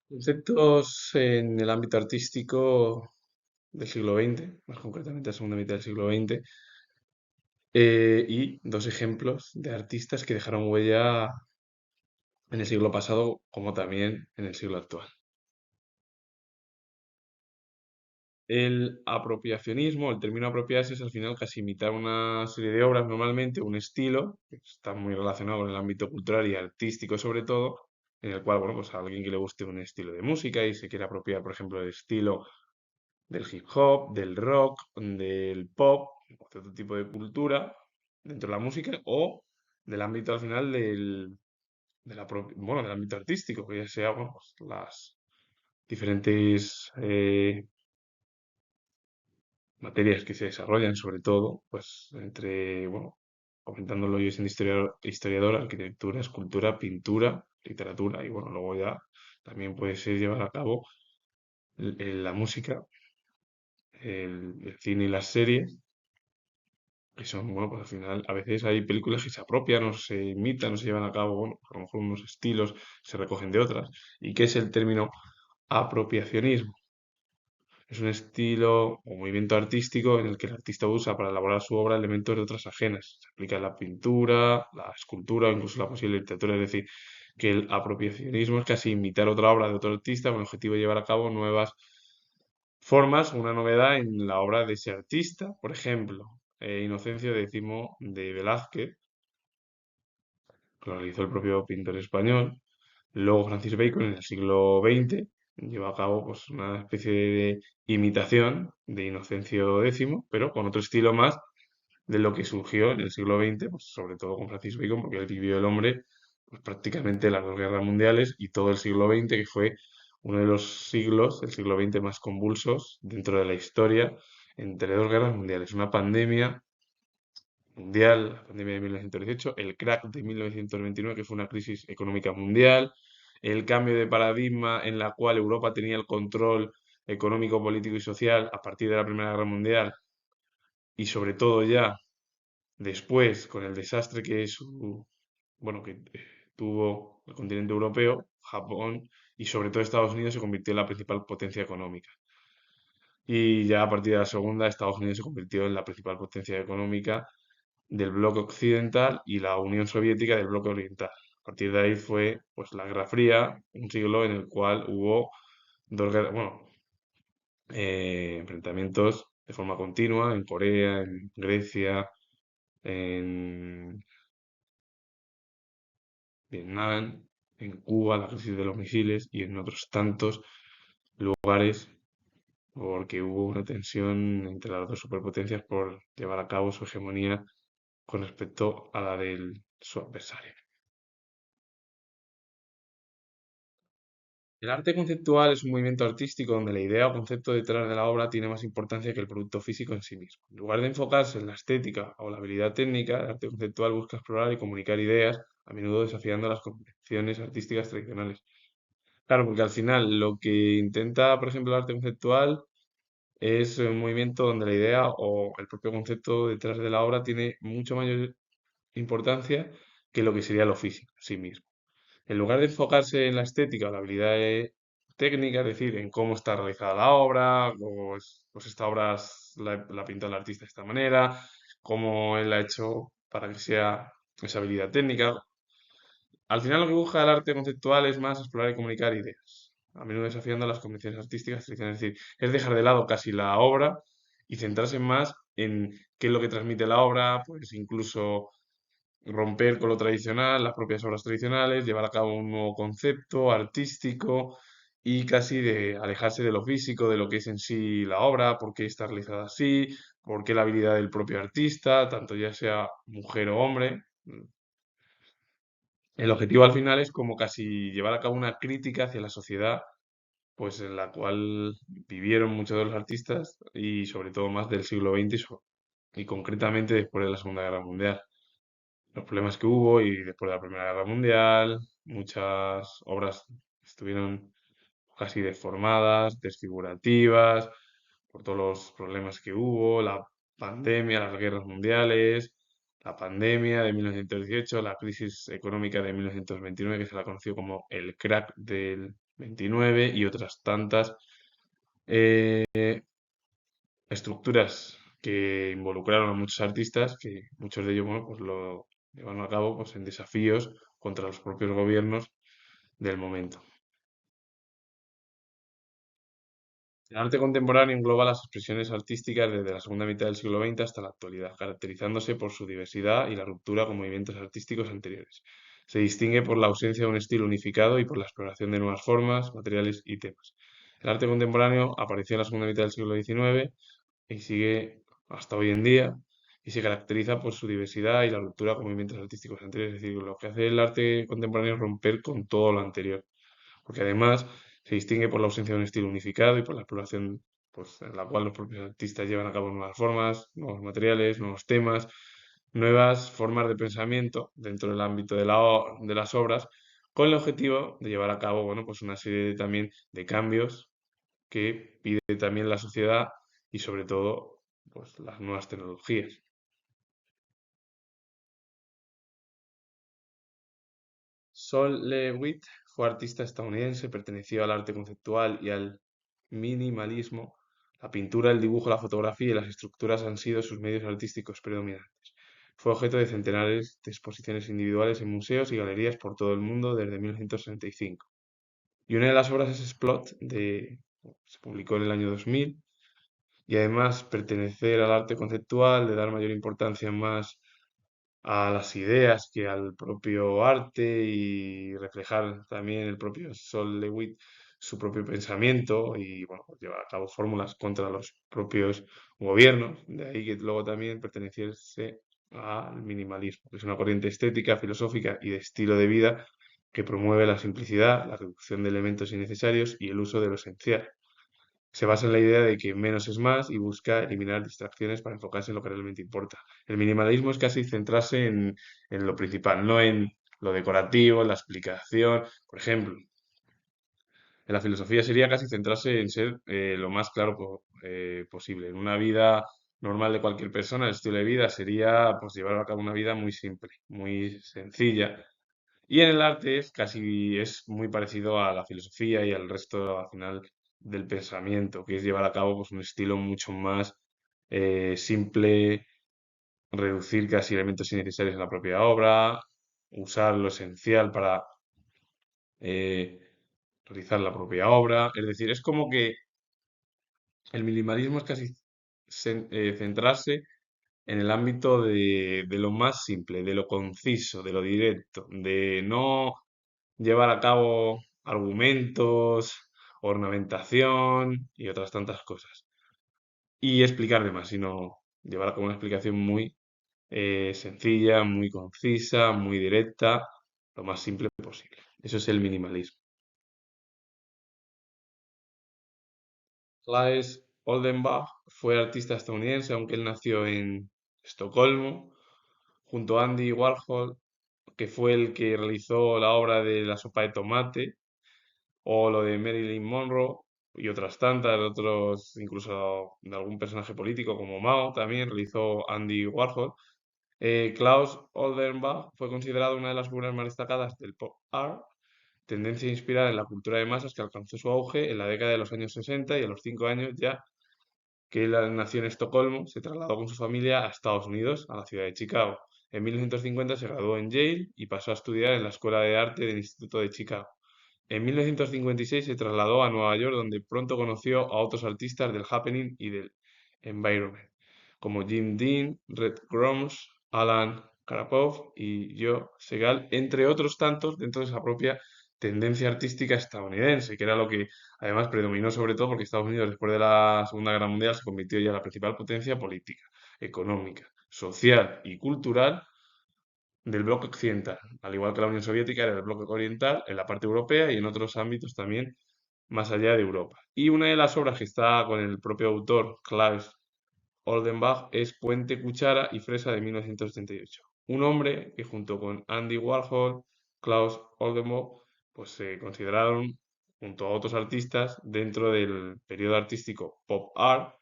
Conceptos en el ámbito artístico del siglo XX, más concretamente la segunda mitad del siglo XX, y dos ejemplos de artistas que dejaron huella en el siglo pasado como también en el siglo actual. El apropiacionismo, el término apropiarse es al final casi imitar una serie de obras normalmente, un estilo, que está muy relacionado con el ámbito cultural y artístico sobre todo, en el cual, bueno, pues a alguien que le guste un estilo de música y se quiere apropiar, por ejemplo, del estilo del hip hop, del rock, del pop, o de otro tipo de cultura dentro de la música o del ámbito al final bueno, del ámbito artístico, que ya sea, bueno, pues, las diferentes materias que se desarrollan, sobre todo, pues entre, bueno, comentándolo yo siendo historiador, arquitectura, escultura, pintura, literatura y bueno, luego ya también puede ser llevar a cabo la música, el cine y las series que son, bueno, pues al final a veces hay películas que se apropian o se imitan o se llevan a cabo, bueno, pues a lo mejor unos estilos se recogen de otras. ¿Y qué es el término apropiacionismo? Es un estilo o movimiento artístico en el que el artista usa para elaborar su obra elementos de otras ajenas. Se aplica en la pintura, la escultura o incluso la posible literatura. Es decir, que el apropiacionismo es casi imitar otra obra de otro artista con el objetivo de llevar a cabo nuevas formas, una novedad en la obra de ese artista. Por ejemplo, Inocencio X de Velázquez, que lo realizó el propio pintor español. Luego Francis Bacon en el siglo XX lleva a cabo pues, una especie de imitación de Inocencio X, pero con otro estilo más de lo que surgió en el siglo XX, pues, sobre todo con Francis Bacon, porque él vivió el hombre pues, prácticamente las dos guerras mundiales y todo el siglo XX, que fue uno de los siglos, el siglo XX más convulsos dentro de la historia, entre dos guerras mundiales, una pandemia mundial, la pandemia de 1918, el crack de 1929, que fue una crisis económica mundial, el cambio de paradigma en la cual Europa tenía el control económico, político y social a partir de la Primera Guerra Mundial y sobre todo ya después con el desastre bueno, que tuvo el continente europeo, Japón y sobre todo Estados Unidos se convirtió en la principal potencia económica. Y ya a partir de la segunda, Estados Unidos se convirtió en la principal potencia económica del bloque occidental y la Unión Soviética del bloque oriental. A partir de ahí fue pues la Guerra Fría, un siglo en el cual hubo dos guerras, bueno, enfrentamientos de forma continua en Corea, en Grecia, en Vietnam, en Cuba, la crisis de los misiles y en otros tantos lugares porque hubo una tensión entre las dos superpotencias por llevar a cabo su hegemonía con respecto a la de su adversario. El arte conceptual es un movimiento artístico donde la idea o concepto detrás de la obra tiene más importancia que el producto físico en sí mismo. En lugar de enfocarse en la estética o la habilidad técnica, el arte conceptual busca explorar y comunicar ideas, a menudo desafiando las convenciones artísticas tradicionales. Claro, porque al final lo que intenta, por ejemplo, el arte conceptual es un movimiento donde la idea o el propio concepto detrás de la obra tiene mucho mayor importancia que lo que sería lo físico en sí mismo. En lugar de enfocarse en la estética o la habilidad técnica, es decir, en cómo está realizada la obra, pues esta obra la ha pintado el artista de esta manera, cómo él la ha hecho para que sea esa habilidad técnica. Al final lo que busca el arte conceptual es más explorar y comunicar ideas, a menudo desafiando las convenciones artísticas tradicionales. Es decir, es dejar de lado casi la obra y centrarse más en qué es lo que transmite la obra, pues incluso romper con lo tradicional, las propias obras tradicionales, llevar a cabo un nuevo concepto artístico y casi de alejarse de lo físico, de lo que es en sí la obra, por qué está realizada así, por qué la habilidad del propio artista, tanto ya sea mujer o hombre. El objetivo al final es como casi llevar a cabo una crítica hacia la sociedad, pues en la cual vivieron muchos de los artistas y sobre todo más del siglo XX y concretamente después de la Segunda Guerra Mundial. Los problemas que hubo y después de la Primera Guerra Mundial, muchas obras estuvieron casi deformadas, desfigurativas, por todos los problemas que hubo, la pandemia, las guerras mundiales, la pandemia de 1918, la crisis económica de 1929, que se la conoció como el crack XXIX y otras tantas eh, estructuras que involucraron a muchos artistas, que muchos de ellos, bueno, pues lo llevaron a cabo pues, en desafíos contra los propios gobiernos del momento. El arte contemporáneo engloba las expresiones artísticas desde la segunda mitad del siglo XX hasta la actualidad, caracterizándose por su diversidad y la ruptura con movimientos artísticos anteriores. Se distingue por la ausencia de un estilo unificado y por la exploración de nuevas formas, materiales y temas. El arte contemporáneo apareció en la segunda mitad del siglo XIX y sigue hasta hoy en día y se caracteriza por su diversidad y la ruptura con movimientos artísticos anteriores. Es decir, lo que hace el arte contemporáneo es romper con todo lo anterior, porque además se distingue por la ausencia de un estilo unificado y por la exploración pues, en la cual los propios artistas llevan a cabo nuevas formas, nuevos materiales, nuevos temas, nuevas formas de pensamiento dentro del ámbito de, de las obras, con el objetivo de llevar a cabo bueno, pues una serie también de cambios que pide también la sociedad y sobre todo pues, las nuevas tecnologías. Sol Lewitt fue artista estadounidense, perteneció al arte conceptual y al minimalismo. La pintura, el dibujo, la fotografía y las estructuras han sido sus medios artísticos predominantes. Fue objeto de centenares de exposiciones individuales en museos y galerías por todo el mundo desde 1965. Y una de las obras es Splot, se publicó en el año 2000, y además pertenecer al arte conceptual, de dar mayor importancia más a las ideas que al propio arte y reflejar también el propio Sol Lewitt su propio pensamiento y bueno, pues llevar a cabo fórmulas contra los propios gobiernos. De ahí que luego también perteneciese al minimalismo, que es una corriente estética, filosófica y de estilo de vida que promueve la simplicidad, la reducción de elementos innecesarios y el uso de lo esencial. Se basa en la idea de que menos es más y busca eliminar distracciones para enfocarse en lo que realmente importa. El minimalismo es casi centrarse en lo principal, no en lo decorativo, en la explicación. Por ejemplo, en la filosofía sería casi centrarse en ser lo más claro posible. En una vida normal de cualquier persona, el estilo de vida sería pues llevar a cabo una vida muy simple, muy sencilla, y en el arte es muy parecido a la filosofía y al resto al final del pensamiento, que es llevar a cabo pues, un estilo mucho más simple, reducir casi elementos innecesarios en la propia obra, usar lo esencial para eh, realizar la propia obra. Es decir, es como que el minimalismo es casi centrarse en el ámbito de lo más simple, de lo conciso, de lo directo, de no llevar a cabo argumentos, ornamentación y otras tantas cosas. Y explicar de más, sino llevar a cabo una explicación muy sencilla, muy concisa, muy directa, lo más simple posible. Eso es el minimalismo. Claes Oldenburg fue artista estadounidense, aunque él nació en Estocolmo, junto a Andy Warhol, que fue el que realizó la obra de la sopa de tomate, o lo de Marilyn Monroe y otras tantas, otros, incluso de algún personaje político como Mao, también realizó Andy Warhol. Klaus Oldenburg fue considerado una de las figuras más destacadas del pop art, tendencia inspirada en la cultura de masas que alcanzó su auge en la década de los años 60 y a los 5 años ya que él nació en Estocolmo, se trasladó con su familia a Estados Unidos, a la ciudad de Chicago. En 1950 se graduó en Yale y pasó a estudiar en la Escuela de Arte del Instituto de Chicago. En 1956 se trasladó a Nueva York, donde pronto conoció a otros artistas del happening y del environment, como Jim Dean, Red Gromms, Alan Karapov y Joe Segal, entre otros tantos dentro de esa propia tendencia artística estadounidense, que era lo que además predominó sobre todo porque Estados Unidos después de la Segunda Guerra Mundial se convirtió ya en la principal potencia política, económica, social y cultural del bloque occidental, al igual que la Unión Soviética era del bloque oriental en la parte europea y en otros ámbitos también más allá de Europa. Y una de las obras que está con el propio autor, Klaus Oldenburg, es Puente, Cuchara y Fresa de 1978. Un hombre que junto con Andy Warhol, Klaus Oldenburg, pues se consideraron junto a otros artistas dentro del periodo artístico pop art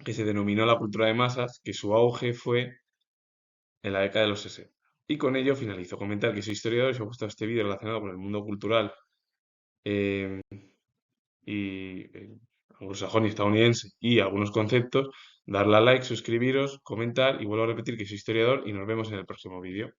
que se denominó la cultura de masas, que su auge fue en la década de los 60. Y con ello finalizo. Comentar que soy historiador y si os ha gustado este vídeo relacionado con el mundo cultural eh, y anglosajón y estadounidense y algunos conceptos, darle a like, suscribiros, comentar y vuelvo a repetir que soy historiador y nos vemos en el próximo vídeo.